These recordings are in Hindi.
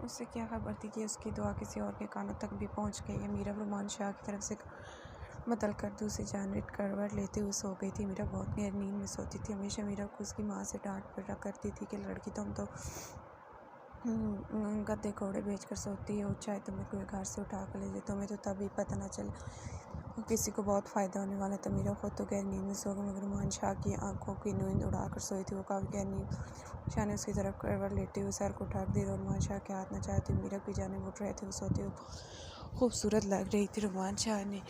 उससे क्या खबर थी कि उसकी दुआ किसी और के कानों तक भी पहुंच गई है। मीरा रुमान शाह की तरफ से बदल कर दूसरी जानिब करवट लेते हुए सो गई थी। मीरा बहुत गहरी नींद में सोती थी। हमेशा मीरा को उसकी माँ से डांट पड़ा करती थी कि लड़की तुम तो गद्दे घोड़े बेच कर सोती हो, चाहे तुम्हें कोई घर से उठा कर ले जाए तुम्हें तो तभी पता ना चले किसी को बहुत फ़ायदा होने वाला था। मीरा खुद तो गहरी नींद में सो गई, मगर रुमान शाह की आंखों की नींद उड़ा कर सोई थी। वो काफ़ी गहरी नींद शाह ने उसकी तरफ करवट लेते हुए सर को उठा दिया। रुमान शाह के हाथ न चाहते मीरा की जानिब उठ रहे थे। वो सोते हुए खूबसूरत लग रही थी। रुमान शाह ने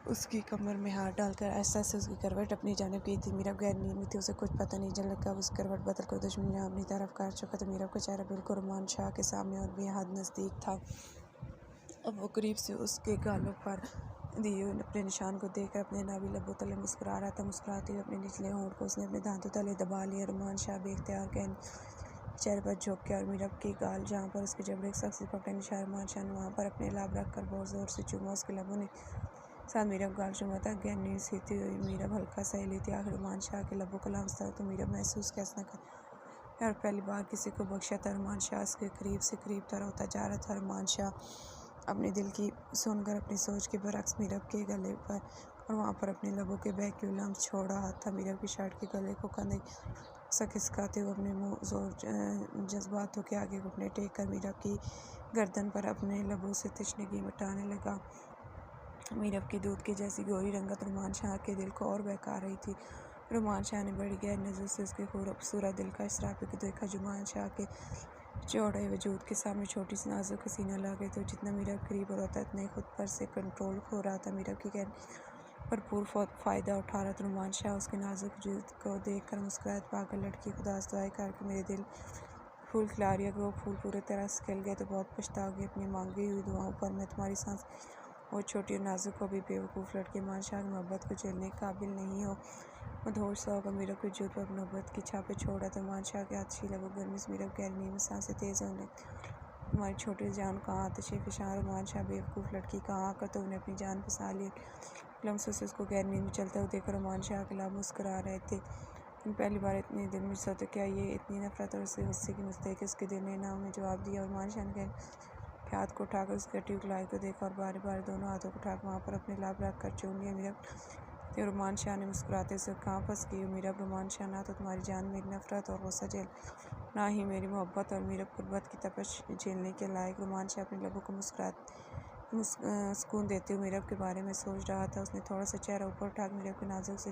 उसकी कमर में हाथ डालकर ऐसा से उसकी करवट अपनी जानिब की थी। मीरा गैर नींद में थी, उसे कुछ पता नहीं चल लगा। उस करवट बदल कर दुश्मन ने अपनी तरफ कर चुका था। मीरा का चेहरा बिल्कुल रुमान शाह के सामने और बेहद नज़दीक था। अब वो करीब से उसके गालों पर दिए हुए अपने निशान को देखकर अपने नावी लबों तले मुस्कुरा रहा था। मुस्कुराते हुए अपने निचले होंठ को उसने अपने दांतों तले दबा लिया। रुमान शाह बेख्तियार के चेहरे पर झुक गया और मीरा की गाल जहाँ पर उसके जबड़े सख्त से पकड़े निशान रुमान शाह ने वहाँ पर अपने लाभ रख कर बहुत ज़ोर से चूमा। उसके लबों ने साथ मीरा गाल चुमा था। गहरी सीती हुई मीरा हल्का सा हिली थी। आखिर रुमान शाह के लबों को लम्स था तो मीरा महसूस कैसे न कर यार पहली बार किसी को बख्शा था। रुमान शाह उसके करीब से करीब तर होता जा रहा था। रुमान शाह अपने दिल की सुनकर अपनी सोच के बरक्स मीरा के गले पर और वहाँ पर अपने लबों के बहके लम्स छोड़ रहा था। मीरा की शर्ट के गले को कंधे सा खिसकाते हुए अपने मुँह जोर जज्बातों के आगे घुटने टेक कर मीरा की गर्दन पर अपने लबों से तशनगी मिटाने लगा। मीरा की दूध की जैसी गोरी रंगत रुमान शाह के दिल को और बहका रही थी। रुमान शाह ने बड़ी गहरी नज़र से उसके खूबसूरत दिल का इसराफे को देखा। रुमान शाह के चौड़े वजूद के सामने छोटी सी नाजुक हसीना ला गई। तो जितना मीरा करीब हो रहा था इतने खुद पर से कंट्रोल खो रहा था। मीरा की भरपूर फ़ायदा उठा रहा था। रुमान शाह उसके नाजुक वजूद को देख कर मुस्कुराए। पागल लड़की, खुदा से दुआएं करके मेरे दिल फूल खिला रही है। अगर वो फूल पूरे तरह से खिल गए तो बहुत पछताओगी। अपनी मांगी हुई दुआओं पर मैं तुम्हारी सांस वो छोटी और नाजुक को भी बेवकूफ़ लड़की रुमान शाह की मोहब्बत को झेलने के काबिल नहीं हो। मदहोश सा होगा मीरा की वजूद पर मोहब्बत की छापे छोड़ रहा था। रुमान शाह के हाथ शीला वो गर्मी से मीरा गहरी नींद में सांसें तेज़ होने। तुम्हारी छोटी जान कहाँ आतिशे फिशां। रुमान शाह बेवकूफ़ लड़की, कहाँ आकर तो उन्हें अपनी जान फंसा ली। लम्सों से उसको गहरी नींद में चलता हुआ देखकर रुमान शाह के लाभ मुस्कुरा रहे थे। तुम पहली बार इतनी दिल में सोते क्या ये इतनी नफरत और उसके गुस्से की मुस्तैकी उसके दिल ने ना में जवाब दिया। रुमान शाह ने के हाथ को उठाकर उसके ट्यूब लाइट को देखा और बारी बारी दोनों हाथों को उठाकर वहाँ पर अपने लाभ रख कर चूम लिया। मीरा रुमान शाह ने मुस्कुराते उसे कहाँ फंस गई हो मीरा। रुमान शाह, ना तो तुम्हारी जान मेरी नफरत और गुस्सा झेल, ना ही मेरी मोहब्बत और मीरा गुर्बत की तपश झेलने के लायक। रुमान शाह अपने लबों को सुकून देते हुए मीरा के बारे में सोच रहा था। उसने थोड़ा सा चेहरा ऊपर उठाकर मीरा के नाजुक से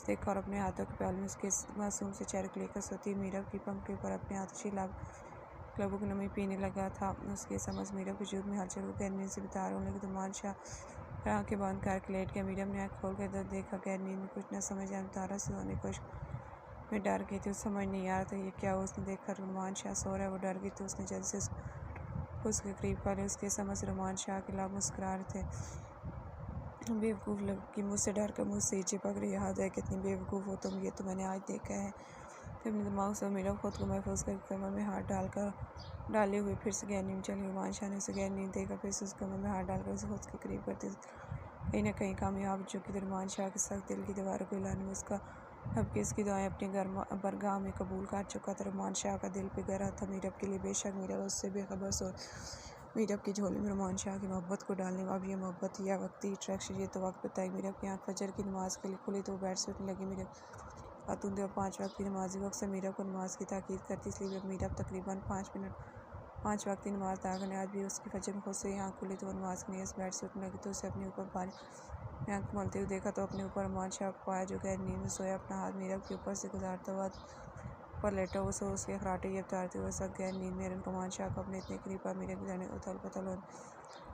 देखा और अपने हाथों के प्याले में उसके मासूम से चेहरे को लेकर सोती मीरा की पंखुड़ियों पर अपने आतिशी लबों की नमी पीने लगा था। उसके समझ मीरा के वजूद में हलचल को गहरी से बिता होने लगी। रुमान शाह आँखें बंद करके लेट गया। मीरा ने आँख खोल कर देखा। गहरी नींद में कुछ न समझ आया, तारा से होने को में डर गई थी। उसे समझ नहीं आ रहा था ये क्या हो। उसने देखा रुमान शाह सो रहा है। वो डर गई तो उसने जल्दी से उसके करीब कर लिया। उसके समझ रुमान शाह के लाभ मुस्कुरा रहे थे। बेवकूफ़ लड़की, मुझसे डर कर मुझसे ही चिपक रही। याद है कितनी बेवकूफ़ हो तुम, ये तो मैंने आज देखा है। फिर अपने दिमाग से मीरा खुद को महफूज कर कमर में हाथ डाले हुए फिर से गहरी नींद चली। रुमान शाह ने उसे गहरी नींद देखा, फिर से उस कमर में हाथ डालकर उसे खुद के करीब करते कहीं न कहीं कामयाब हो चुकी थी। रुमान शाह के सख्त दिल की दीवारों को हिलाने में उसका अब कि इसकी दुआएं अपनी बरगाह में कबूल कर चुका था। रुमान शाह का दिल पिघला था मीरब के लिए। बेशक मीरब उससे बेखबर सो मीरब की झोली में रुमान शाह की मोहब्बत को डालने। अब ये मोहब्बत या वक्ती अट्रैक्शन, ये तो वक्त बताएगी। मीरब की आँख फजर की नमाज के लिए खुली तो वो बेड से उठने लगी। मीरब खातून थे और 5 वक्त की नमाजी वक्त से मीरब को नमाज की ताकीद करती, इसलिए मीरब तकरीबन 5 वक्त की नमाज अदा करने आज भी उसकी फजर में खुद से ही आँख खुली तो वो नमाज के लिए इस बेड से उठने लगी तो उसे अपने ऊपर बारी आँख मलते हुए देखा तो अपने ऊपर रुमान शाह को पाया जो गहरी नींद में सोया। अपना हाथ मीरब के ऊपर से गुजारता हुआ पर लेटा हुआ सो उसके खराटे ये उतारते हुए सब गहरी नींद में रुमान शाह को अपने इतने करीब पर मीरब की जाने उथल पुथल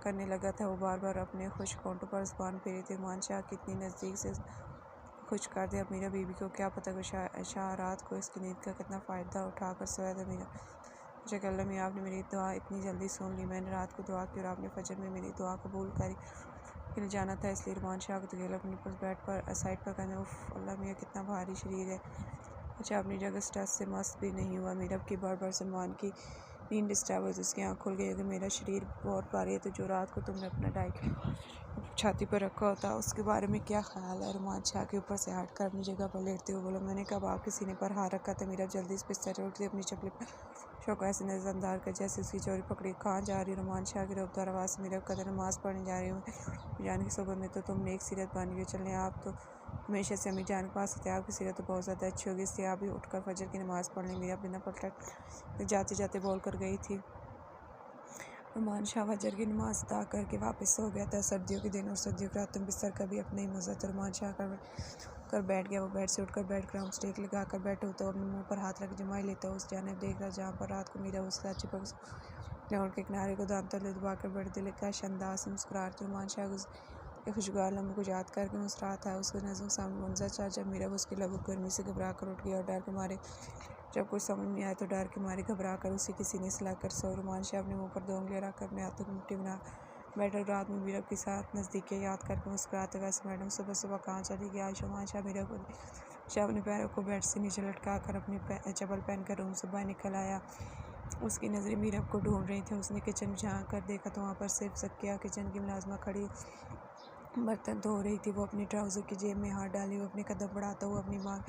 करने लगा था। वो बार बार अपने खुश्क होंठों पर ज़ुबान फेरी थी। रुमान शाह कितनी नज़दीक से खुश कर दे। अब मीरा बीबी को क्या पता कि शाह रात को इसकी नींद का कितना फ़ायदा उठा कर सोया था। मीरा मुझे अल्लाह मियाँ आपने मेरी दुआ इतनी जल्दी सुन ली। मैंने रात को दुआ की और आपने फजर में मेरी दुआ कबूल करी। फिर जाना था इसलिए रुमान शाह को तकेला अपने बेड पर साइड पर करने। उफ़ अल्लाह मियाँ कितना भारी शरीर है। अच्छा अपनी जगह स्ट्रेस से मस्त भी नहीं हुआ। मीरब की बार सलमान की नींद डिस्टर्ब हुई तो उसकी आँख खुल गई। अगर मेरा शरीर बहुत भारी है तो जो रात को तुमने अपना छाती पर रखा होता उसके बारे में क्या ख्याल है। रुमान शाह के ऊपर से हट कर अपनी जगह पर लेटते हुए बोला। मैंने कब आपके सीने पर हाथ रखा था। मीरा जल्दी से बिस्तर उठती अपनी चपली पर शौक ऐसे नज़रअंदाज कर जैसे उसकी चोरी पकड़ी। कहाँ जा रही रोमान शाह की रफ्तार आवाज़ से मेरा कदर नमाज पढ़ने जा रही हूँ जान की सोबत में तो तुम नेक सीरत बन गई। चलें आप तो हमेशा से अम्मी जान के पास थे, आपकी सीरत तो बहुत ज़्यादा अच्छी होगी, इसलिए आप भी उठकर फजर की नमाज़ पढ़ लें। मेरा बिना पलट जाते जाते बोल कर गई थी। रोमान शाह फजर की नमाज अदा करके वापस सो गया था। सर्दियों के दिन और सर्दियों की रातों बिस्तर का भी अपना ही मज़ा था। रोमान शाह कर बैठ गया। वो बेड से उठकर बैठ कर स्टेक लगा कर बैठा तो अपने मुंह पर हाथ रख जमाई लेता उस जानिब देख रहा जहाँ पर रात को मीरा उसके साथ चिपक ग्राउंड के किनारे को दांत तले दबा कर बैठ दिल का शानदार से मुस्कुराते रोमान शाह खुशगवार लम्हों को याद करके मुस्कुरा था। उसके नज़रों के सामने मंजर था जब मीरा उसकी लबों गर्मी से घबरा कर उठ गया और डर के मारे जब कुछ समझ नहीं आया तो डर के मारे घबरा कर उसी के सीने से लाकर सो। रोमान शाह अपने मुँह पर 2 उंगलियां रख कर अपने हाथों की मुट्ठी बना बैठक रात में मीरा के साथ नज़दीकी याद करके मुस्कुराते। वैसे मैडम सुबह सुबह कहाँ चली गई आज? रोमान शाह मीरा को शाह अपने पैरों को बेड से नीचे लटका कर अपनी चप्पल पहनकर रूम से बाहर निकल आया। उसकी नज़रें मीरा को ढूंढ रही थी। उसने किचन में झाँक कर देखा तो वहाँ पर सिर्फ सकिया किचन की मुलाजमा खड़ी बर्तन धो रही थी। वो अपनी ट्राउज़र की जेब में हाथ डाली हुए अपने कदम बढ़ाता हुआ अपनी माँ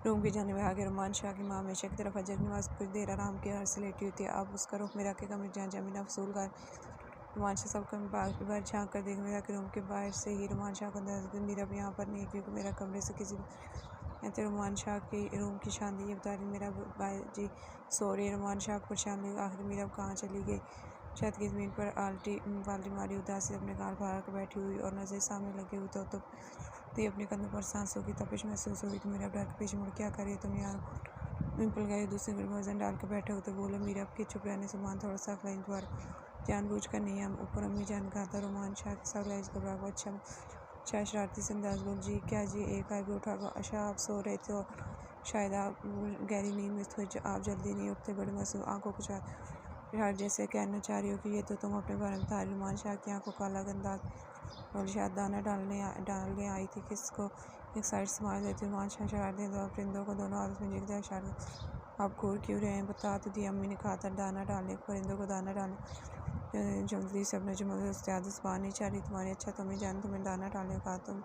रूम की जाने में आ गया। रोमान शाह की माँ हमेशा की तरफ फजर की नमाज़ कुछ देर आराम के घर से लेटी हुई थी। अब उसका रुख मीरा के कमरे जहाँ जमीना फसूल कर रोमान शाह सब बाहर झाँक कर देख मीरा के रूम के बाहर से ही रोमान शाह को अंदाज़ा मीरा भी यहाँ पर नहीं क्योंकि मेरा कमरे से किसी कहते रोमान शाह की रूम की शांति ये बता रही मेरा जी सो रही। रोमान शाह को परेशान लगी आखिर मीरा कहाँ चली गई। छत की ज़मीन पर बाल्टी मारी उदासी अपने गाल फाड़ कर बैठी हुई और नज़र सामने लगे हुई तो थी अपने कंधों पर सांसों की तपिश महसूस हुई। तो मीरा डर के पीछे मुड़ क्या करिए तुम यहाँ पिंपल गए दूसरे घर में वजन डाल कर बैठे हो तो बोलो मीरा के चुप रहने से मान थोड़ा सा अखलाइन पर जानबूझ कर नहीं हम ऊपर अम्मी जान कहा था। रोमान शाह के साथ लहज घबरा को अच्छा शाह शरारती से अंदाज बोल जी क्या जी एक आईब्रो उठा अच्छा आप सो रहे थे और शायद आप गहरी नींद में थे आप जल्दी नहीं उठते बड़े मासूम आंखों को यार जैसे कहना चाह रही हो कि ये तो तुम अपने बारे में बता रही। रोमान शाह की आंखों काला अंदाज और शायद दाना डालने आई थी किसको एक साइड से मार देती। रोमान शाह शरारती परिंदों को दोनों हाथ में जिगदा इशारा आप घूर क्यों रहे हैं बता तो दिया अम्मी ने कहा था दाना डालने परिंदों को दाना डालने जल्दी से अपने जुम्मन ज़्यादा जबान नहीं चाह रही तुम्हारी। अच्छा तुम्हें जान तुम्हें दाना डालने कहा तुम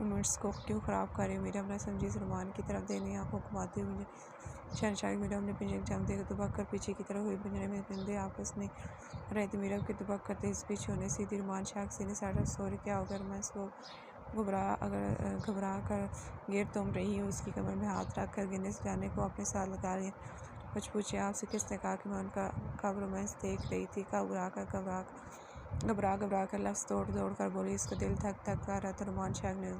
मिनट्स को क्यों ख़राब कर रही हो। मेरा अपना समझी रुमान की तरफ देने आँखों घुमाती हुई शहनशाह मेरा अपने पिंजरे जमते को दुबक कर पीछे की तरफ हुई। पिंजरे में परिंदे आपस में रहते मेरा के दुबक करते इस पीछे होने सीधी रुमान शाह के सीने साढ़ा सोरी क्या होगा मैं इसको घबरा कर गिर तुम रही हो। उसकी कमर में हाथ रख कर गिरने से जाने को अपने साथ लगा लिया। कुछ पूछे आपसे किसने कहा कि मैं उनका कब रोमांस देख रही थी। घबरा कर लफ्ज़ दौड़ कर बोली। इसका दिल थक कर रहा था। रोमान शाह ने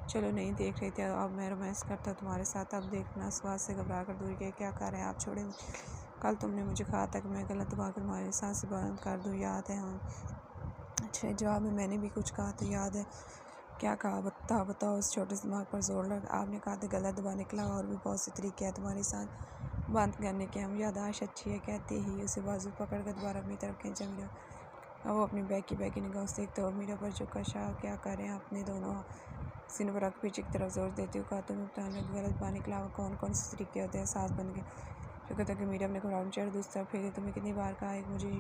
चलो नहीं देख रही थी अब मैं रोमांस करता तुम्हारे साथ अब देखना। स्वाद से घबरा कर दूर गए क्या कर रहे हैं आप छोड़ें कल तुमने मुझे कहा था कि मैं गलत दबा कर तुम्हारी सांसें बंद कर दूँ याद है हाँ। अच्छा जवाब में मैंने भी कुछ कहा तो याद है क्या कहा बताओ। उस छोटे से दिमाग पर जोर लग आपने कहा था गलत दबा निकला और भी बहुत से तरीके हैं तुम्हारे साथ बंद करने के। हम यादाश्त अच्छी है कहते ही उसे बाजू पकड़ कर दोबारा अपनी तरफ खींचा। मीरा अब वो अपनी बैग की निगाह से देखते हो मीरा पर झुका शाह क्या कर रहे हैं अपने दोनों सीनों पर रख पीछे की तरफ जोर देती हो कहा तुम्हें बताने गलत पानी के अलावा कौन से तरीके होते हैं सांस बन के जो कहता कि मीरा अपने घबराहट चढ़ दूसरी तरफ फेरी तुम्हें कितनी बार कहा एक मुझे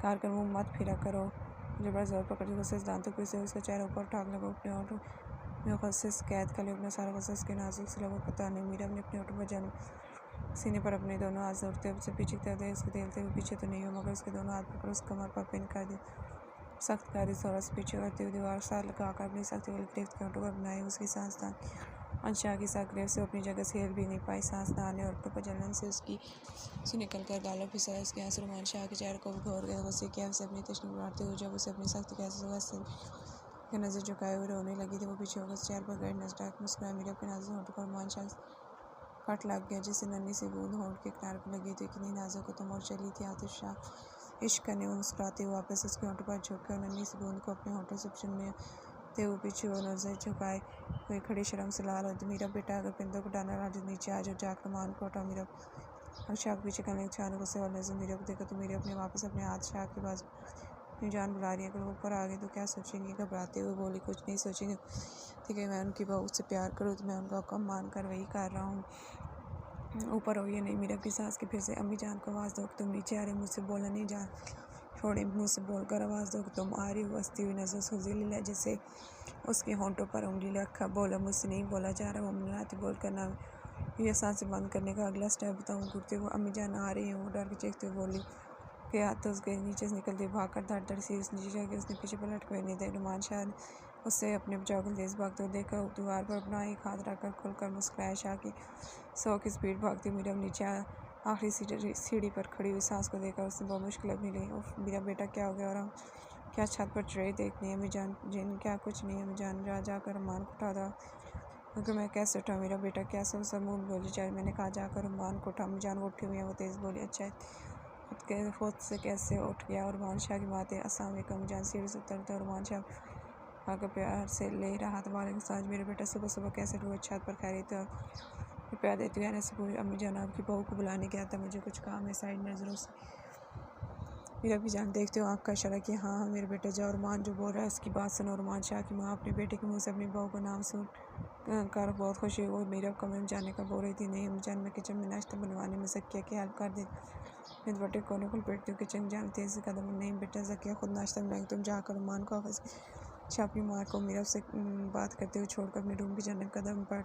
कार कर मुँह मत फिरा करो। मुझे बड़ा जोर पकड़ गुस्से से दांतों को से उसका चेहरा ऊपर उठा लगा अपने ऑटो में गुस्से से कैद कर लिया अपना सारा गुस्सा उसके नाजुक से लगा पता नहीं। मीरा अपने ऑटो पर जाने सीने पर अपने दोनों हाथ जोड़ते हुए उसे पीछे की तरफ दे उसको देलते हुए पीछे तो नहीं हो मगर उसके दोनों हाथ पकड़ उस कमर पर पिन कर दी सख्त कर दी थोड़ा सा पीछे करते हुए दीवार साथ लगा कर अपनी सख्ती वाली गिरफ्त के ऑटो पर बनाई। उसकी सांस अंशाह की साथ गिरफ्त से अपनी जगह से हिल भी नहीं पाई। सांस न आने और ऑटो पर जलन से उसकी से निकल कर गालों फिसला उसके आंसू रोमान शाह के चेहरे को घोर गए। गुस्से की उसे अपनी तशनी बढ़ाते हुए जब उसे अपनी सख्ती के नज़र झुकाए हुए रोने लगी थी वो पीछे होकर चेहरे पर गैर नजर डाल मुस्कुराए। मीरा अपने नाजुक होंठों पर रोमान शाह फट लग गया जिससे नन्ही सी बूंद होंठ के किनारे पर लगी थी कितनी नाजुक को तुम और चली थी। आतिफ शाह इश्क करने वो मुस्कुराते हुए वापस उसके होंठों पर झुक और नन्ही सी बूंद को अपने होंठों से चुनने ते हुए पीछे वो नजर झुकाए हुए खड़ी शर्म से लाल होती। मीरा बेटा अगर पिंदों को डालना राजू नीचे आ जाओ जाकर मान को हटाओ। मीरा शाह के पीछे करने छाने गुस्से वाले नजर मीरा को देखा तो मीरा अपने वापस अपने हाथ शाह के पास जान बुला रही है अगर वो ऊपर आ गए तो क्या सोचेंगे। घबराते हुए बोली कुछ नहीं सोचेंगे ठीक है मैं उनकी बहू से प्यार करूँ तो मैं उनका हुक्म मान कर वही कर रहा हूँ ऊपर हो या नहीं। मीरा की सास की फिर से अम्मी जान को आवाज़ दो कि तुम नीचे आ रहे मुझसे बोला नहीं जा छोड़े मुँह से बोलकर आवाज़ दो कि तुम आ रही हो। हंसती हुई नजर सुजीली लहजे से उसके होंठों पर उंगली रखा बोला मुझसे नहीं बोला जा रहा वो मिलाती बोल कर ना ये सांसें बंद करने का अगला स्टेप बताऊँ घुटते हुए अम्मी जान आ रही हूँ। डर के चीखते हुए बोली के हाथ तो उसके नीचे से निकलते भाग कर धड़ धड़ से उस नीचे जाके उसने पीछे पलट कर नहीं देखा। नुमान शाह ने उससे अपने बचाव के तेज भागते हुए देखकर दीवार पर अपना एक हाथ रखकर खुलकर मुस्कुराया। शाह की 100 की स्पीड भागती मीरा नीचे आखिरी सीढ़ी पर खड़ी हुई सांस को देखकर उसने बहुत मुश्किल अपनी ली। उफ मेरा बेटा क्या हो गया? और हम क्या छत पर चढ़े देखने? अम्मी जान जिन क्या कुछ नहीं। अम्मी जान जाकर रुमान को उठा था क्योंकि मैं कैसे उठा? मेरा बेटा कैसे? उस मुँह में बोली चाहे मैंने कहा जाकर रुमान को उठा। अम्मी जान वो उठी हुई है। वो तेज़ बोली अच्छा खुद से कैसे उठ गया? और रुमान शाह की बात है। अस्सलाम वालेकुम। अम्मी जान सीढ़ी से उतरते और रुमान शाह आकर प्यार से ले रहा था। वालेकुम सलाम। मेरा बेटा सुबह सुबह कैसे हुआ? छत पर खैरियत है? प्यार देती हुई से पूरी। अम्मी जान आपकी बहू को बुलाने गया था, मुझे कुछ काम है। साइड नज़रों से मेरा भी जान देखते हो आँख का इशारा किया। हाँ मेरे बेटे जाओ। रुमान जो बोल रहा है उसकी बात सुनो। रुमान शाह की माँ अपने बेटे के मुँह से अपनी बहू का नाम सुन कर बहुत खुशी हुई। वो मेरा कमरे में जाने का बोल रही थी। नहीं अम्मी जान मैं किचन में नाश्ता बनवाने में ज़किया की हेल्प कर दी। मैं दुपट्टे कोने को लपेटती हूँ किचन जाने तेज़ी से कदम। नहीं बेटा ज़किया खुद नाश्ता बनाएगी, तुम जाकर रुमान को ऑफिस शाह अपनी माँ को मीरा से बात करते हुए छोड़कर अपने रूम की जन्नत कदम पर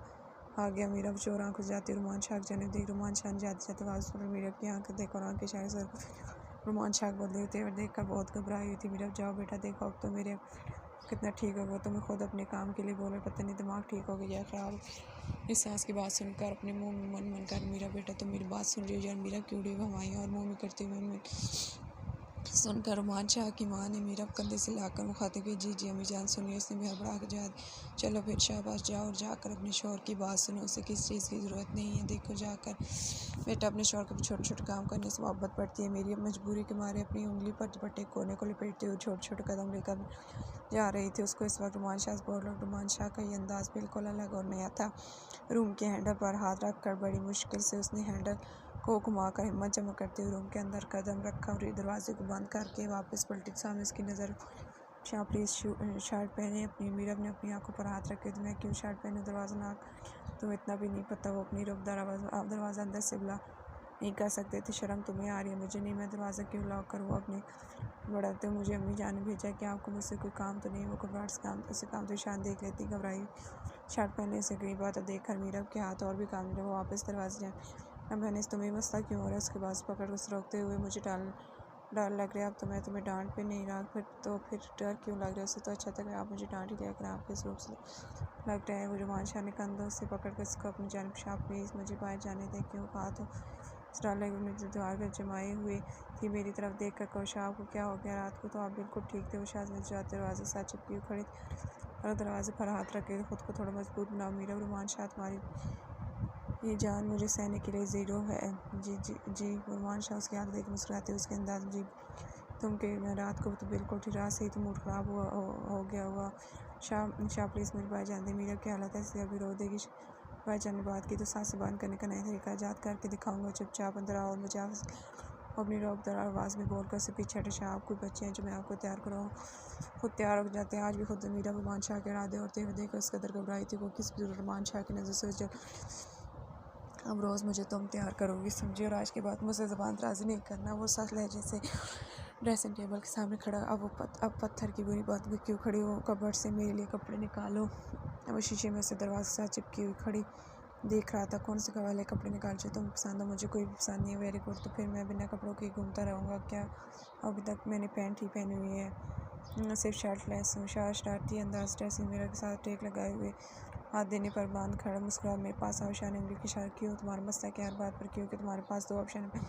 आ गया। मीरा चोर आँख जाती रुमान शाह की जन्नत देख। रुमान शाह जाते जाते आवाज़ पर मीरा की आँख देखो और आँख के इशारे से रुमान शाह बदले होते हुए देखकर बहुत घबराई हुई थी। मीरा जाओ बेटा देखो अब तो मेरे कितना ठीक होगा। तुम्हें खुद अपने काम के लिए बोले, पता नहीं दिमाग ठीक हो गया ख्याल। इस सास की बात सुनकर अपने मुंह में मन मन कर मीरा बेटा तुम मेरी बात सुन रही हो यार? मीरा की उड़ी हवाएं और मुँह में करते हुए सुनकर रुमान शाह की माँ ने मीरा कंधे से लाकर मुखातिब की जी अम्मी जान सुनिए। उसने भी हड़बड़ा कर जा चलो फिर शाहबाज जाओ और जाकर अपने शौहर की बात सुनो, उसे किस चीज़ की ज़रूरत नहीं है। देखो जाकर बेटा अपने शौहर को छोटे छोटे काम करने से मोहब्बत पड़ती है। मेरी मजबूरी के मारे अपनी उंगली पर दुपट्टे कोने को लपेटते हुए छोटे छोटे कदम लेकर जा रही थी। उसको इस वक्त रुमान शाह बोल रुमान शाह का ये अंदाज़ बिल्कुल अलग और नया था। रूम के हैंडल पर हाथ रख कर बड़ी मुश्किल से उसने हैंडल को घुमाकर हिम्मत जमा करते हुए रूम के अंदर कदम रखा और दरवाजे को बंद करके वापस पलटी। सामने उसकी नज़र शाह प्लीज़ शर्ट पहने। अपनी मीरा ने अपनी आंखों पर हाथ रखे तो मैं क्यों शर्ट पहने? दरवाज़ा ना तुम्हें इतना भी नहीं पता? वो अपनी रुखदार आवाज़ आप दरवाज़ा अंदर से बुला नहीं कर सकते थे? शर्म तुम्हें आ रही है? मुझे नहीं, मैं दरवाज़ा क्यों लॉक करूँ? अपने बढ़ाते मुझे अम्मी जान ने भेजा कि आपको मुझसे कोई काम तो नहीं? वो घबराहट से काम उसे काम तो शान देख लेती घबराई। शर्ट पहनने से गई बात देख कर मीरा के हाथ और भी काम वो वापस दरवाजे जाए। अब मैंने तुम्हें मसला क्यों हो रहा है? उसके बाद पकड़ उस रोकते हुए मुझे डर लग रहा है। अब तो मैं तुम्हें डांट पे नहीं रहा फिर डर क्यों लग रहा है? उससे तो अच्छा था आप मुझे डांट ही लिया कर। आपके रूप से लग रहा है। वो रुमान शाह ने कंधों से पकड़ कर उसको अपनी जानब शाह प्लीज़ मुझे बाहर जाने दें। क्यों कहा तो दीवार पर जमाए हुए थी मेरी तरफ देख कर कहो शाह को क्या हो गया? रात को तो आप बिल्कुल ठीक थे। वो शाह में जाते दरवाजे साथ चिपकी खड़े और दरवाजे पर हाथ रखे खुद को थोड़ा मजबूत बनाओ। मेरा रुमान शाह तुम्हारी ये जान मुझे सहने के लिए ज़ीरो है। जी रुमान शाह उसके हाथ देख मुस्कुराते उसके अंदाज जी तुम के मैं रात को तो बिल्कुल ठीक रात से ही तो मूड ख़राब हो गया हुआ। शाह प्लीज़ मेरी भाईजान दे। मीरा की हालत ऐसे अभी रो देगी। भाईजान ने बात की तो सांसें बंद करने का नया तरीका ईजाद करके दिखाऊंगा। चुपचाप अंदर आओ और मुझे अपनी रोकदार आवाज़ में बोलकर उसे पीछे हटे। शाह आप कोई बच्चे हैं जो मैं आपको तैयार कराऊँ? खुद तैयार हो जाते हैं। आज भी खुद मीरा रुमान शाह के इरादे होते हुए देखकर उस कदर घबराई थी। वो किस रुमान शाह की नज़र से जब अब रोज़ मुझे तुम तैयार करोगी समझी और आज के बाद मुझसे ज़बान दराज़ी नहीं करना। वो सच लहजे से ड्रेसिंग टेबल के सामने खड़ा। अब पत्थर की बुरी बात भी क्यों खड़ी हो? कबर्ड से मेरे लिए कपड़े निकालो। वो शीशे में से दरवाजे के साथ चिपकी हुई खड़ी देख रहा था। कौन से वाले कपड़े निकाल जो तुम पसंद हो? मुझे कोई पसंद नहीं है। वेरी गुड, तो फिर मैं बिना कपड़ों के घूमता रहूँगा क्या? अभी तक मैंने पैंट ही पहनी हुई है, सिर्फ शर्ट लेस हूँ। शरारती अंदाज ड्रेसिंग मिरर के साथ टेक लगाए हुए हाथ देने पर बांध खड़ा मुस्कुरा मेरे पास आओ। शाह ने उंगली की इशारा क्यों? तुम्हारा मसला क्या? हर बात पर क्योंकि तुम्हारे पास दो ऑप्शन है।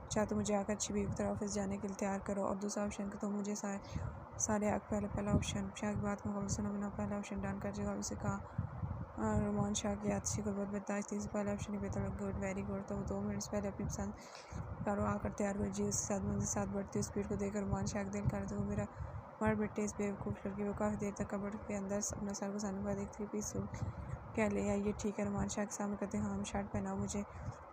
चाहे तो मुझे आकर अच्छी बीवी की तरह ऑफिस जाने के लिए तैयार करो और दूसरा ऑप्शन कि तुम मुझे सारे आग पहला ऑप्शन। शाह की बात को सुनो बिना पहला ऑप्शन डन कर जगह उसे कहा। रुमान शाह की अच्छी गुर्बत बर्दाश्त थी। पहला ऑप्शन ही बेहतर गुड वेरी गुड। तो 2 मिनट्स पहले अपनी पसंद करो आकर तैयार हुई। जी उसके साथ मुझे साथ बढ़ती स्पीड को देखकर रुमान शाह का दिल कर दो मेरा मर बेटे इस बेवकूफ़ लड़की को काफ़ी देर तक कबर्ड के अंदर अपना सर घुसाने पर देखती हुई सूट क्या ले आइए? ठीक है। रुमान शाह के सामने कहते हाँ हम शर्ट पहनाओ मुझे।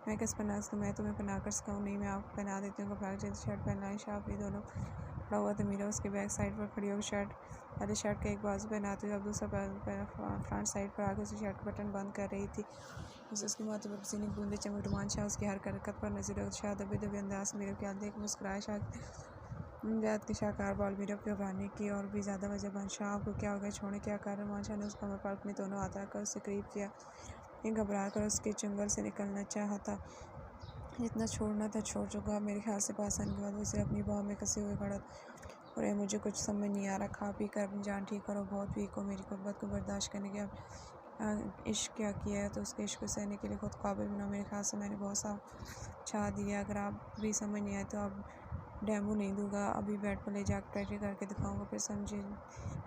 मैं किस पहना सकूँ? मैं तुम्हें पहना कर सकाऊँ? नहीं मैं आपको पहना देती हूँ। घबरा जल्दी शर्ट पहनाई। शाह भी दोनों खड़ा हुआ था। मीरा उसके बैक साइड पर खड़ी होकर पहले शर्ट का एक बाजू पहनाती हुई अब दूसरा फ्रंट साइड पर आकर उसी शर्ट का बटन बंद कर रही थी। उसे उसके माथे पर पसीने बूंदे चमक। रुमान शाह उसकी हर हरकत पर नजर रख। शाह दबे दबे अंदाज मेरे ख्याल देख मुस्कुराया। जात के शाहकार बाल मीरा को घबराने की और भी ज़्यादा वजह बन। शाह आपको क्या हो गया? छोड़ने क्या कर? रुमान शाह ने उस कमर पर अपने दोनों हाथ रखकर उससे करीब किया। ये घबरा कर उसके चंगुल से निकलना चाहा था। जितना छोड़ना था छोड़ चुका। मेरे ख्याल से पास आने के बाद वो उसे अपनी बाहों में कसे हुए खड़ा था। और मुझे कुछ समझ नहीं आ रहा। खा पी कर अपनी जान ठीक करो, बहुत वीक हो, मेरी कुर्बत को बर्दाश्त करने के इश्क क्या किया है तो उसके इश्क को सहने के लिए खुद काबिल बना। मेरे ख्याल से मैंने बहुत सा छा दिया। अगर आप भी समझ नहीं आए तो अब डेमो नहीं दूंगा, अभी बेड पर ले जाकर प्रैक्टिस करके दिखाऊंगा, फिर समझे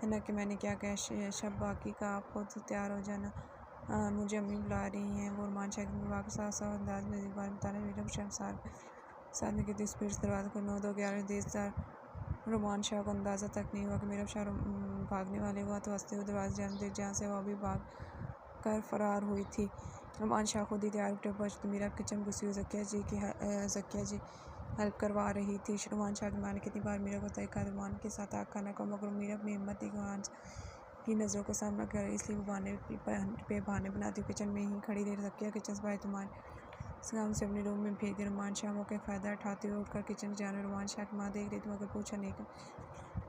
है ना कि मैंने क्या कहा। शब बाकी का आप खुद तैयार हो जाना। मुझे अम्मी बुला रही हैं। वो अरमान शाह की वाक़ साफ साफ अंदाज में एक बार बताने मेरा शर्मसार साथ में कितनी स्पीड से दरवाज़े को 9-2-11 देर रोमान शाह को अंदाज़ा तक नहीं हुआ कि मेरा शाह भागने वाले हुआ तो हंसते हुए दरवाजे जाने जहाँ से वो अभी भाग कर फरार हुई थी। रोमान शाह खुद ही तैयार उठे पहुँच तो मीरा किचन घुसी हुई ज़किया जी हेल्प करवा रही थी। रोमान शाह की माँ ने कितनी बार मीरा को तय रुमान के साथ आग खाना का, मगर मीरा अपनी हिम्मत थी की नज़रों का सामना कर, इसलिए वो बहाने बनाती किचन में ही खड़ी रही। ज़किया किचन से बाहर तुमान से अपने रूम में भेज दिया। रोमान शाह मौके का फ़ायदा उठाते हुए उठकर किचन जाने। रोमान शाह की माँ देख रही थी मगर पूछा नहीं कर,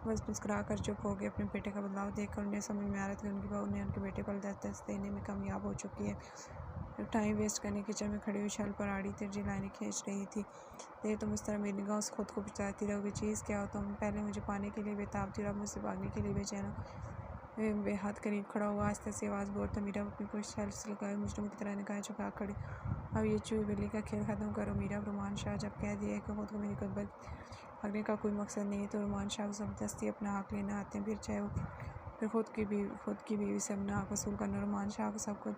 बस मुस्कुरा कर चुप हो गई। अपने बेटे का बदलाव देखकर उन्हें समझ में आ रहा था कि उनकी बहू ने उनके बेटे पर दस्तक देने में कामयाब हो चुकी है। टाइम वेस्ट करने किचन में खड़ी हुई शल पर आड़ी तिरछी लाइनें खींच रही थी। देर तुम इस तरह मेरी निगाहों से खुद को बचाती रहोगी। चीज़ क्या हो तुम? पहले मुझे पाने के लिए बेताब थी और अब मुझसे भागने के लिए बेचैन हो। बेहद करीब खड़ा हुआ आस्ते से आवाज़ बोल था। मीरा अपनी कोशिश से लगाई मुझे की तरह निगाहें झुका खड़ी। अब ये चूहे बिल्ली का खेल ख़त्म करो मीरा। रोमान शाह जब कह दिया कि खुद को मेरी कुर्बत भागने का कोई मकसद नहीं तो रोमान शाह को ज़बरदस्ती अपना हक लेना आते हैं, फिर चाहे वो फिर खुद की बीवी से अपना हक वसूल करना। रोमान शाह को सब कुछ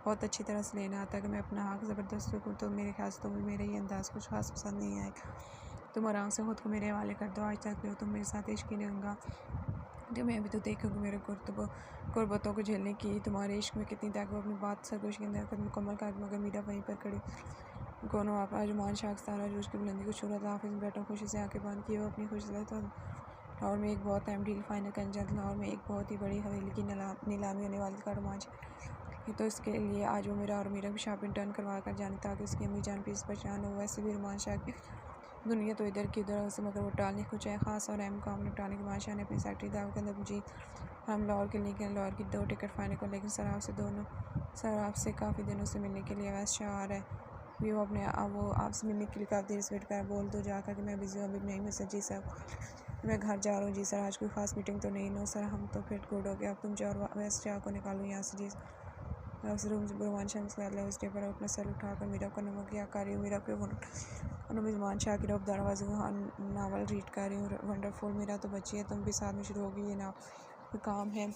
बहुत अच्छी तरह से लेना आता है कि मैं अपना हक ज़बरदस्ती को तो मेरे ख्याल से तुम्हें मेरा ये अंदाज़ कुछ खास पसंद नहीं आएगा। तुम आराम से खुद को मेरे हवाले कर दो। आज तक तुम मेरे साथ इश्क ही नहीं गंगा जो मैं अभी तो देखूँगी मेरे कुर्बतों को झेलने की तुम्हारे इश्क में कितनी ताकत। अपनी बात सरगोश के अंदर मुकम्मल कर मगर मीरा वहीं पर खड़ी कोनो आप आज रोमान शाह सारा जो उसकी बुलंदी को छूरा था। हाफिज़ बैठा खुशी से आंखें बंद किए वो अपनी खुशी से था। लाहौर में एक बहुत अहम डील फाइनल करने जाता। लाहौर में एक बहुत ही बड़ी हवेली की नीलामी होने वाली थी। रोमान शाह तो इसके लिए आज वो मेरा और मीरा की शॉपिंग टर्न करवा कर जाने ताकि उसकी अम्मी जान प्लीज़ परेशान हो। वैसे भी रोमान शाह की दुनिया तो इधर की उधर से मगर वो टालने को चाहे ख़ास और अहम काम निपटाने के रोमान शाह ने अपनी सेक्रेटरी दाव के अंदर जीत हम लाहौर के लिए लाहौर की 2 टिकट फाइनल कर। लेकिन सर आपसे काफ़ी दिनों से मिलने के लिए वैसे शाह आ रहा है भी वो आपसे मिलने के लिए काफ़ी देर से वेट कर बोल दो जाकर कि मैं बिज़ी हूँ अभी नहीं मिल सकती। जी सर मैं घर जा रहा हूँ। जी सर आज कोई ख़ास मीटिंग तो नहीं? नो सर हम तो फिर गुड हो गया। अब तुम जाओ और वैसे शाह को निकालो यहाँ से। जी रूम रोमान शाह उस डे पर अपना सर उठाकर मीरा को नमक क्या कर रही हूँ मीरा को रोमान शाह की रफ दरवाजे नावल रीड कर रही हूँ। वंडरफुल मीरा तो बच्ची है, तुम भी साथ में शुरू होगी ये ना काम है।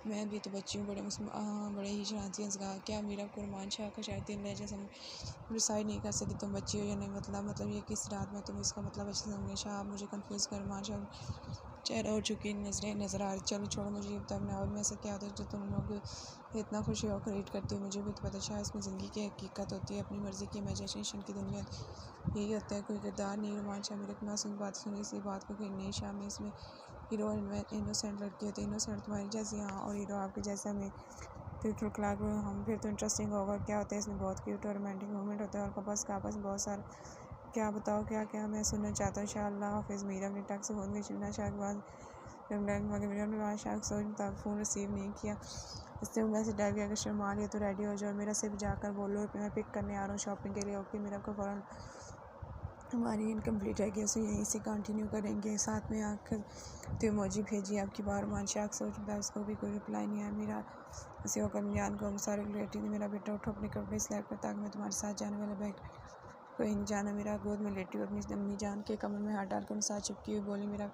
मैं भी तो बच्ची हूँ। बड़े ही शरारती हैं। क्या मीरा को रोमान शाह का शायद तीन लहजे डिसाइड नहीं कर सकती तुम बच्ची हो या नहीं। मतलब ये किस रात में तुम इसका मतलब अच्छे से समझे। शाह मुझे कंफ्यूज कर रोमान शाह चेहरा हो चुकी नज़रें नज़र आ रही। चलो छोड़ो मुझे तब नावल में से क्या होता है जो तुम लोग इतना खुशी होकर रीड करती हो। मुझे भी तो पता शायद इसमें ज़िंदगी की हकीकत होती है, अपनी मर्ज़ी की इमेजिनेशन की दुनिया यही होता है। कोई किरदार नहीं। रोमान शाह मेरे मासूम बात सुनी इसी बात को कहीं नहीं। शाह में इसमें हीरो इनोसेंट लड़की होती है। इनोसेंट तुम्हारी जैसी हाँ और हीरो आपके जैसा में फिर खिलखिलाकर हम फिर तो इंटरेस्टिंग होगा। क्या होता है इसमें बहुत क्यूट और रोमांटिक मोमेंट होता है और कपल्स का आपस में बहुत सारा क्या बताओ क्या क्या मैं सुनना चाहता हूँ। इंशाअल्लाह हाफिज़। मीरा अपने टक से फ़ोन की चिमना शाह के बाद मगर मीरा ने शाह को सोच मुताबिक फ़ोन रिसीव नहीं किया। इससे मैसेज डाल गया अगर शर्मा लिया तो रेडी हो जाओ। मेरा सिर्फ जाकर बोलो मैं पिक करने आ रहा हूँ शॉपिंग के लिए। ओके मेरा को फ़ौरन हमारी इनकम्प्लीट है कि उसे यहीं से कंटिन्यू करेंगे। साथ में आकर तो इमोजी भेजी आपकी बार मान शाख सोच रहा उसको भी कोई रिप्लाई नहीं आया। मेरा उसे होकर जान को हम सारे रिलेटिव ने मेरा बेटा उठो अपने कपड़े सिलेक्ट कर ताकि मैं तुम्हारे साथ जाने वाला बैग कोई नहीं जाना। मेरा गोद में लेटी हुई अपनी अम्मी जान के कमर में हाथ डालकर उनके साथ चिपकी हुई बोली मेरा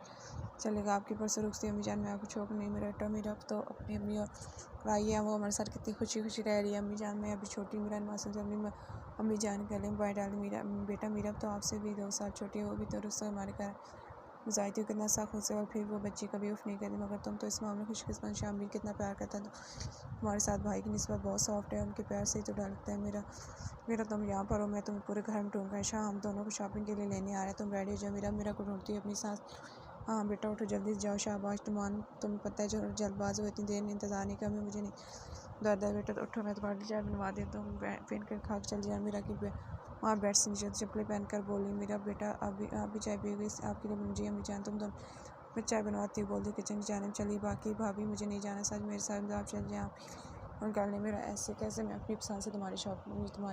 चलेगा आपके पर से रुक सी अम्मी जान मैं आपको छोड़ नहीं मेरा बेटा मेरा तो अपनी अम्मी और आई है वो हमारे साथ कितनी खुशी खुशी रह रही है। अम्मी जान मैं अभी छोटी मेरा मासूम से अम्मी जान गले में बाई डाली मेरा बेटा मेरा तो आपसे भी 2 साल छोटी है वो भी तो रुस्ता हमारे घर गुजारती हूँ कितना सा खुद से और फिर वो बच्ची कभी उफ नहीं करती। मगर तुम तो इस मामले में खुशकिस्मत शामिल कितना प्यार करता है तो तुम्हारे साथ भाई की निस्बत बहुत सॉफ्ट है उनके प्यार से ही तो डरता है। मेरा तुम यहाँ पर हो मैं तुम्हें पूरे घर में ढूंढूंगा। शाह हम दोनों को शॉपिंग के लिए लेने आ रहे हैं तुम रेडी हो जाओ। मेरा को ढूंढती है अपनी सास हाँ बेटा उठो जल्दी से जाओ। शाहबाज तुम्हें पता है जो जल्दबाज हो इतनी देर ने इंतज़ार नहीं कर मुझे नहीं दादा बेटा तो उठो मैं तुम्हारे लिए चाय बनवा देता हूँ पहन कर खा चल जाए। मेरा की वहाँ बेड से नीचे चप्पलें पहन कर बोली मेरा बेटा अभी चाय पियोगे आपके लिए मुझे अम्मी जान तुम दोनों मैं चाय बनवाती हूँ बोल दी किचन जाने में चली। बाकी भाभी मुझे नहीं जाना सच मेरे साथ आप चल जाए और कल ने मेरा ऐसे कैसे मैं अपनी पसंद से तुम्हारी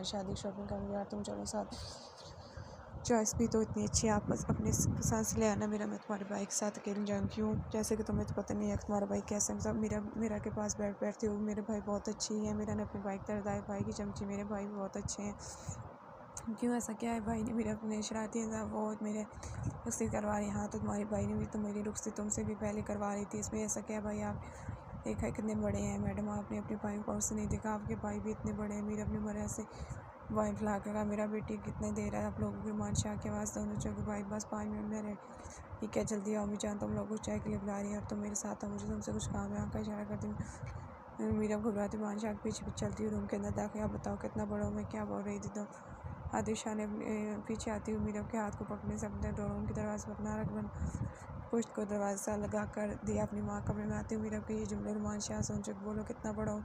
शादी की शॉपिंग करूँगी यार, तुम चलो साथ। चॉइस भी तो इतनी अच्छी है, आप बस अपने पसंद से ले आना। मेरा मैं तुम्हारे भाई के साथ अकेले जाऊँ क्यों, जैसे कि तुम्हें तो पता नहीं है तुम्हारा भाई कैसा, मतलब मेरा के पास बैठती हूँ। मेरे भाई बहुत अच्छी है, मेरा ने अपने भाई की तरह भाई की चमची, मेरे भाई भी बहुत अच्छे हैं। क्यों, ऐसा क्या है, भाई ने मेरे अपने शरारती हैं वो मेरे रुखसती करवा रही। हाँ, तो तुम्हारे भाई ने भी तो मेरी रुखसती तुमसे भी पहले करवा रही थी, इसमें ऐसा क्या है भाई। आप देखा है कितने बड़े हैं मैडम, आपने अपने भाई को से नहीं देखा, आपके भाई भी इतने बड़े हैं। मेरे अपनी मर्ज़ी से वाइफ ला कर मेरा बेटी कितने दे रहा है आप लोगों की मान शाह के आवाज़ दोनों चौके भाई, बस 5 मिनट में रहे। ठीक है, जल्दी आओ, मैं जानता हूँ तुम लोग को चाय के लिए बुला रही है और तुम मेरे साथ हो, मुझे तुमसे कुछ काम है। आँख का इशारा करती हूँ। मीरा घबराती मान शाह के पीछे चलती हूँ रूम के अंदर दाखिल। आप बताओ कितना बड़ा हूँ मैं, क्या बोल रही थी तो आदिशा ने पीछे आती हुई मीरा के हाथ को पकड़ने से अपने रूम की दरवाजे पर अपना रख बन पुष्ट को दरवाज़ा लगा कर दिया। अपनी माँ कमरे में आती हुई मीरा के ये जुमले रुमान शाह सुन चुक बोलो कितना बड़ा हूँ।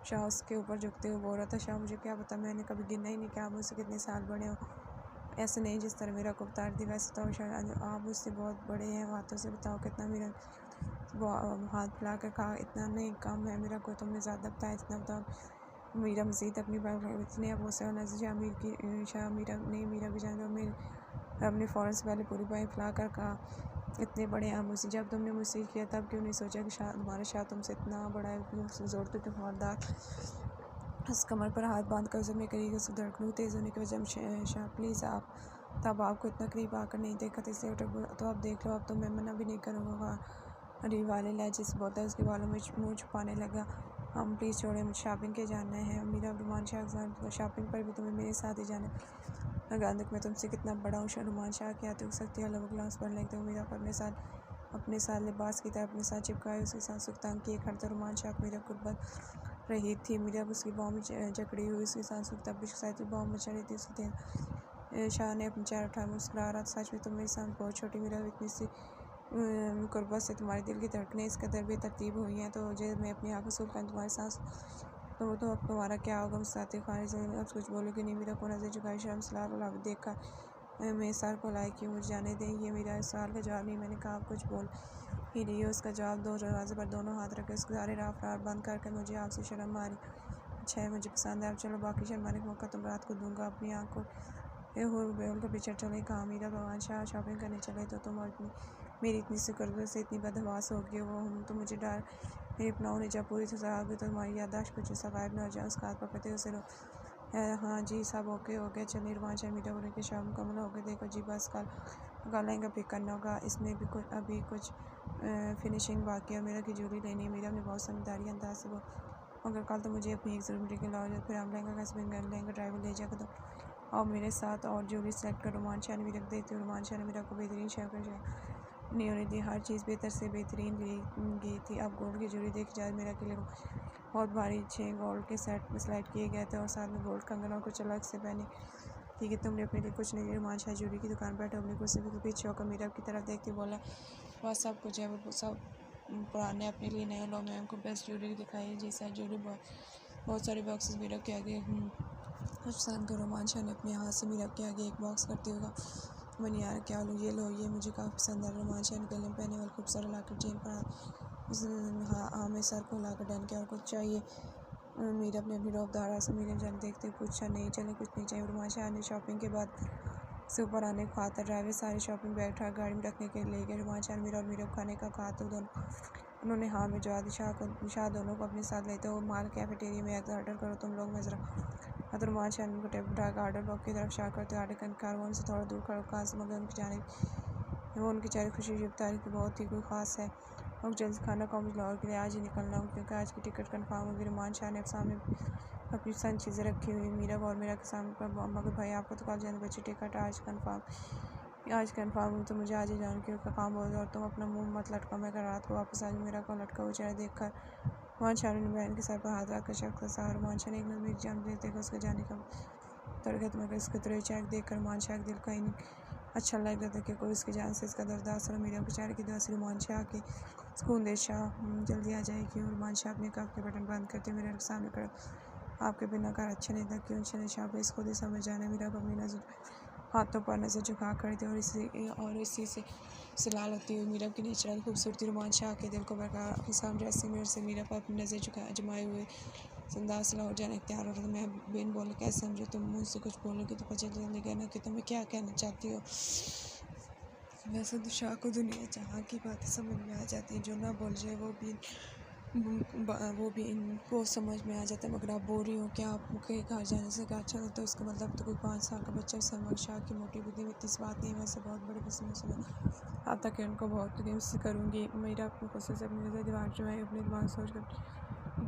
शाह उसके ऊपर झुकते हुए बोल रहा था, शाह मुझे क्या पता, मैंने कभी गिना ही नहीं कि आप मुझसे कितने साल बड़े हो। ऐसे नहीं जिस तरह मेरा को बता दी, वैसे तो शायद आप मुझसे बहुत बड़े हैं। बातों से बताओ कितना। मेरा हाथ फैला कर कहा, इतना नहीं कम है मेरा को, तुमने ज़्यादा बताया, इतना बताओ। मीरा मज़ीद अपनी इतने अब से शाह मीरा नहीं मीरा भी जान मेरे अपने फ़ौरन से पहले पूरी बाई फैला कर कहा, इतने बड़े आप मुझसे, जब तुमने मुझसे किया तब क्यों नहीं सोचा कि तुम्हारा शाह तुमसे इतना बड़ा है। जोड़ते थे फौरदार उस कमर पर हाथ बांध कर उसमें करीब उस धड़कनों तेज़ होने की वजह शाह प्लीज़ आप, तब आपको इतना करीब आकर नहीं देखा था, इसलिए तो आप देख लो, अब तो मैं मना भी नहीं करूँगा। अरे वाले लहजे से बोलता है, उसके बालों में मुँह छुपाने लगा। हम प्लीज़ छोड़े, मुझे शॉपिंग के जाना है। मेरा रुमान शाह शॉपिंग पर भी तुम्हें मेरे साथ ही जाना है। गांधक मैं तुमसे कितना बड़ा हूँ। रुमान शाह क्या तो सकती है अलग ग्लास पर लगते हो मेरा अपने साथ लिबास की तरह अपने साथ चिपकाए उसके साथ सुख्तांग किए खड़ता रुमान शाह मेरा गुर्बत रही थी। मेरा उसकी बाहों में जकड़ी हुई उसके साथ सुख्ता शायद बाहों में चढ़ी थी। उसके शाह ने अपनी चेहरा उठाया मुस्कुरा रहा था, सच में तुम मेरे साथ बहुत छोटी, मेरा इतनी सी कुर्बत से तुम्हारे दिल की धड़कनें इस कदर बेतरतीब हुई हैं, तो मुझे मैं अपनी आँखों से कर तुम्हारे सांस तो अब तुम्हारा क्या होगा। मुस्ताते खारिज अब कुछ बोलोगे नहीं। मेरा को नजर झुकाई शर्म सलाह देखा मैं सर को लाई क्यों, मुझे जाने दें। ये मेरा सवाल का जवाब नहीं, मैंने कहा आप कुछ बोल ही रही हो। उसका जवाब दो। दरवाजे पर दोनों हाथ रखे उसके सारे रार बंद करके मुझे आपसे शर्म आ रही। अच्छा है, मुझे पसंद है, अब चलो बाकी शर्माने का मौका तुम रात को दूंगा। अपनी आँख को बेहोल का पीछे चले कहा मीरा भगवान शाह शॉपिंग करने चले तो तुम और मेरी इतनी सी कुर्बत से इतनी बदहवास होगी वो हम तो मुझे डर मेरी अपनाओं ने जब पूरी तरह होगी तो तुम्हारी यादाश्त कुछ ऐसा गायब न हो जाए। उसका हाथ पकड़ते उसे हाँ जी सब ओके हो गया, चलिए रुमान शाह मीरा बोले कि शाम मुकम्मल हो गए, देखो जी बस कल लहंगा पिक करना होगा, इसमें भी कुछ अभी कुछ फिनिशिंग बाकी है। मेरा की ज्वेलरी लेनी है। मेरा अपने बहुत समझदारी अंदाज से वो मगर कल तो मुझे अपनी एक ज़रूरी के लाओ, फिर हम लहंगा कैसे लहंगा ड्राइवर ले जाएगा तो और मेरे साथ और ज्वेलरी सेलेक्ट कर रुमान शाह ने भी रख देती हूँ। रुमान शाह ने मेरा को बेहतरीन शहर नहीं होने दी, हर चीज़ बेहतर से बेहतरीन गई थी। अब गोल्ड की ज्वेलरी देखी जाए, मेरा के लिए बहुत भारी 6 गोल्ड के सेट सेलेक्ट किए गए थे और साथ में गोल्ड कंगन और कुछ अलग से पहने। ठीक है, तुमने अपने लिए कुछ नहीं। रुमान शाह ज्वेलरी की दुकान पर बैठे अपनी कुर्सी पर पीछे होकर मीरा की तरफ देखते बोला, वह सब कुछ है, वो सब पुराने अपने लिए नए लोग मैं उनको बेस्ट ज्वेलरी दिखाई जी सर। ज्वेलरी बहुत सारे बॉक्सेस मीरा के आगे पसंद करो। रुमान शाह ने अपने हाथ से मीरा के आगे एक बॉक्स करते हुए मैंने यार क्या लो, ये लो, ये मुझे काफ़ी पसंद है। रुमान शाह ने गले में पहने वाले खूबसूरत लाकर चेन पर हाँ में सर को लाकर डन किया और कुछ चाहिए। मीरा अपने अपनी रौबदारा से मीरा जान देखते पूछा, नहीं चले कुछ नहीं चाहिए। रुमान शाह ने शॉपिंग के बाद से ऊपर आने को कहा था। ड्राइवर सारे शॉपिंग बैग उठा गाड़ी में रखने के लिए ले गए। रुमान शाह मीरा और मीरा को खाने का कहा तो दोनों उन्होंने हाँ में जवाब दी। शाह दोनों को अपने साथ लेते हो माल कैफेटेरिया में ऑर्डर करो तुम लोग मैं ज़रा। रुमान शाह को टेबल उठा कर ऑर्डर बॉक्स की तरफ शाह करते ऑर्डर करने कार वो उनसे थोड़ा दूर खड़ा कहा मगर उनकी जाने वो उनकी चेहरे खुशी तारीख की बहुत ही कोई ख़ास है और जल्द खाना का मुझे लाहौर के लिए आज ही निकलना हूँ क्योंकि आज की टिकट कन्फर्म होगी। रुमान शाह ने सामने अपनी सन चीज़ें रखी हुई मीरा और मेरा के सामने पर मगर भाई आपको तो कल जाने बच्ची टिकट आज कन्फर्म हुई तो मुझे आज ही जान के काम हो और तुम अपना मुंह मत लटका, मैं रात को वापस आज मेरा को लटका हुआ चेहरा देख कर रुमान शाह ने बहन के सर पर हाथ रखकर शख्स सा रुमान शाह ने एक नजर मेरी जान देखा उसके जाने का तरगत मगर इसके तरह चेक देख कर रुमान शाह दिल का ही नहीं अच्छा लग रहा था कि कोई उसकी जान से इसका दरदार मेरे बेचारे की दुआ से रुमान शाह के सुकून दे शाह जल्दी आ जाए क्यों। रुमान शाह अपने कप के बटन बंद करते मेरे सामने कर आपके बिना घर अच्छा नहीं था क्यों चले शाह इस खुद ही समझ जाना मेरा अपनी नजर हाथों पर नज़र झुका कर दी और इसी से सलाह लगती हुई मीरा की नेचुरल खूबसूरती रोमान शाह के दिल को बरकरार अपने सामने ऐसे मिरर से मीरा पर अपनी नज़र जमाए हुए अंदाज से लौट जाने इख्तियार हो रहा था। मैं बिन बोले कैसे समझो, तुम मुझसे कुछ बोलोगे तो पता जल्दी कहना कि तुम्हें क्या कहना चाहती हो। वैसे तो शाह को दुनिया जहाँ की बातें समझ में आ जाती हैं, जो ना बोल जाए वो भी इनको समझ में आ जाता है। मगर आप बोल रही हो कि आपके घर जाने से क्या अच्छा लगता है, उसका मतलब तो कोई 5 साल का बच्चा समझ शाह की मोटी बुद्धि में इतनी बात नहीं है। वैसे बहुत बड़े गुस्से में सुना आता कि उनको बहुत गेम्स करूँगी। मेरा अपने गुस्से से अपनी नज़र दीवार जो है अपने दिमाग सोच कर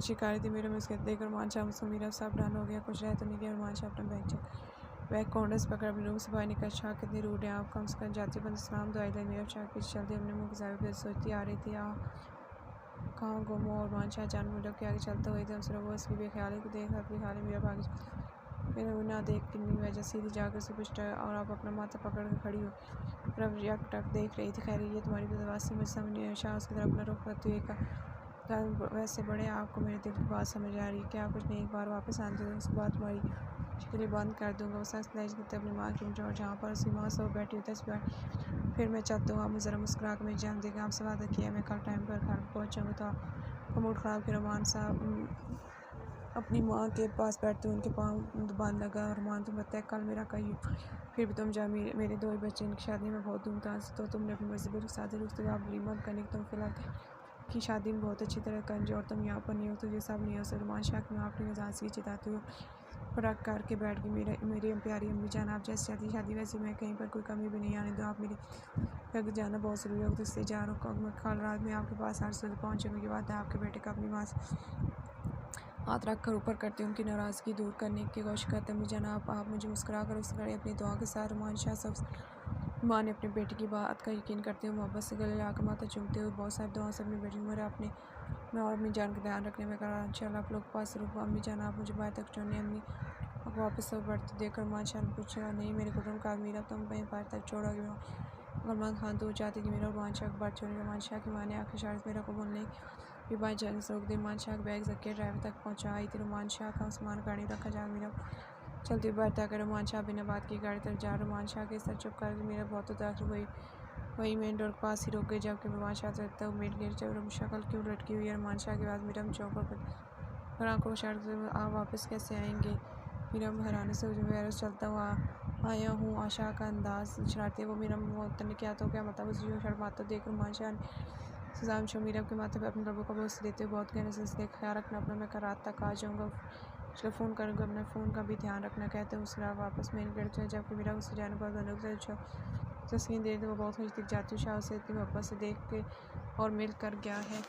शिकायत थी मेरे में उसके देख रोमान शाह मुझसे मेरा सब डन हो गया। कुछ रह तो नहीं गया। रोमान शाह अपना बैग कॉन्डस पकड़ अपने रूम से बाहर निकल। शाह कितनी रूड है आप, कम से कम जाती बंद सलाम दवाई ले। मेरा शाह पीछे चलती अपने मुँह की जावे सोचती आ रही थी कहाँ गुम हो। और रोमान जान मुझे के आगे चलते हुए थे सिर्फ वो इसकी बेख्याली को देख रहा ख्याल मेरा भाग मैंने वो ना देख किन्नी वजह सीधी जाकर से पूछता है और आप अपना माथा पकड़ कर खड़ी हो तरफ यक टक देख रही थी। खैर ये तुम्हारी बदवास से मुझे समझ नहीं। शाह उसकी तरफ अपना रुख करते हुए कहा वैसे बड़े आपको मेरे दिल की बात समझ आ रही है क्या? कुछ नहीं, एक बार वापस आने दो उसके बाद तुम्हारी शक्ल बंद कर दूंगा। वो सच लहज करते अपनी माँ की और जहाँ पर उसकी माँ सब बैठी होती है फिर मैं चाहता हूँ आप मुझे ज़रा मुस्कुरा कर मेरी जान देगा। आपसे वादा किया मैं कल टाइम पर घर पहुँच जाऊँगा। तो आपका मूड ख़राब के रोमान साहब अपनी माँ के पास बैठते हुए उनके पाँव बांध लगा। और रोमान तुम बताया कल मेरा कहीं फिर भी तुम जा मेरे 2 बच्चे इनकी शादी में बहुत धूमधाम से तो तुमने अपनी मर्जी पर शादी रुख तो आप वलीमा करने तुम फिलहाल की शादी में बहुत अच्छी तरह कर और तुम यहाँ पर नहीं हो तो ये सब नहीं हो सकता। रोमान शाह की माँ अपनी मजाक से चिताते हुए फटक करके बैठ गई। मेरी प्यारी अम्मी जान आप जैसे शादी वैसे मैं कहीं पर कोई कमी भी नहीं आने दो। आप मेरी लग जाना बहुत ज़रूरी हो तो इससे जा रहा हूँ। मैं कल रात में आपके पास 8 बजे पहुँचूँगी। ये बात है आपके बेटे का अपनी माँ से हाथ रख कर ऊपर करते उनकी नाराज़गी दूर करने की कोशिश करते अम्मी जान आप मुझे मुस्कुरा कर उस खड़े अपनी दुआ के साथ रोमान शाह सब माँ ने अपने बेटे की बात का यकीन करते हुए मोहब्बत से गले लाकर माथा चूमते हुए बहुत सारी दुआ से अपनी बेटी मेरे अपने मैं और अम्मी जान का ध्यान रखने में करा चल आप लोग पास रूप अम्मी जान आप मुझे बाहर तक छोड़ने अम्मी अब वापस सब बढ़ते देखकर रोमान शाह ने पूछा नहीं मेरे कुटुंब का मेरा तुम कहीं बाहर तक छोड़ोगे। सलमान खान तो चाहती कि मेरा रोमान शाह बात छोड़े। रोमान शाह की माँ ने आखिर शायद मेरा कबूल नहीं विवाह जंग से रोक दी। रोमान शाह बैग जके ड्राइवर तक पहुँचाई थी। रोमान शाह का सामान गाड़ी रखा जा मेरा चलती बार तक रोमान शाह बिना बात की गाड़ी तक जा रोमान शाह के सर चुप कर मेरा बहुत दाखिल हुई वही मेन डोर के पास ही रुक गई जबकि रोमान शाह से उम्मीद गिर जब शक्ल क्यों लटकी हुई है। रोमान शाह के बाद मीरा चौक पर आंखों शर्त आप वापस कैसे आएंगे? मीरा हैरानी से वैरस चलता हुआ आया हूँ। आशा का अंदाज शरारती वो मीरा ने क्या तो क्या मतलब उस शर्माता देख रोमान शाह ने सुजाम शो मीरा के माथे पर अपने लबों का बोझ देते हुए बहुत गहरे से ख्याल रखना अपना मैं कल रात तक आ जाऊँगा उसका फ़ोन करूँगा अपने फ़ोन का भी ध्यान रखना कहते हैं उसका वापस मेन गेट से जबकि मेरा उससे जाने पर बंदूक से तस्वीर दे वो बहुत खुश दिख जाती हूँ। शाह उसे इतनी मोहब्बत से देख के और मिल कर गया है।